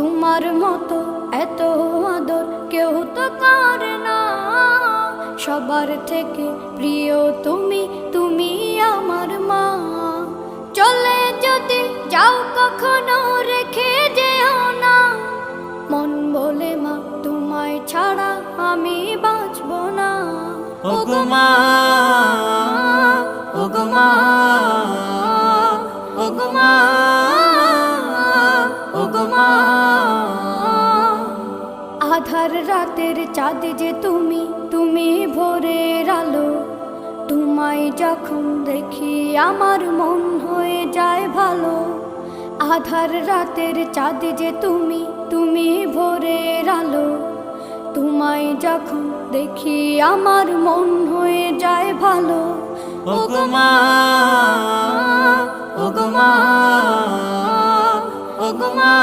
তোমার মতো এত আদর কেউ তো করে না। সবার থেকে প্রিয় তুমি, তুমি আমার মা। চলে যদি যাও কখনো রেখে যেও না, মন বলে মা তোমায় ছাড়া আমি বাঁচব না। ওগো মা, ওগো মা, ওগো মা, ওগো মা। আধার রাতের চাঁদ যে তুমি, তুমি ভোরের আলো। তোমায় যখন দেখি আমার মন হয়ে যায় ভালো। আধার রাতের চাঁদ যে তুমি, তুমি ভোরের আলো। তোমায় যখন দেখি আমার মন হয়ে যায় ভালো। ওগো মা, ওগো মা, ওগো মা।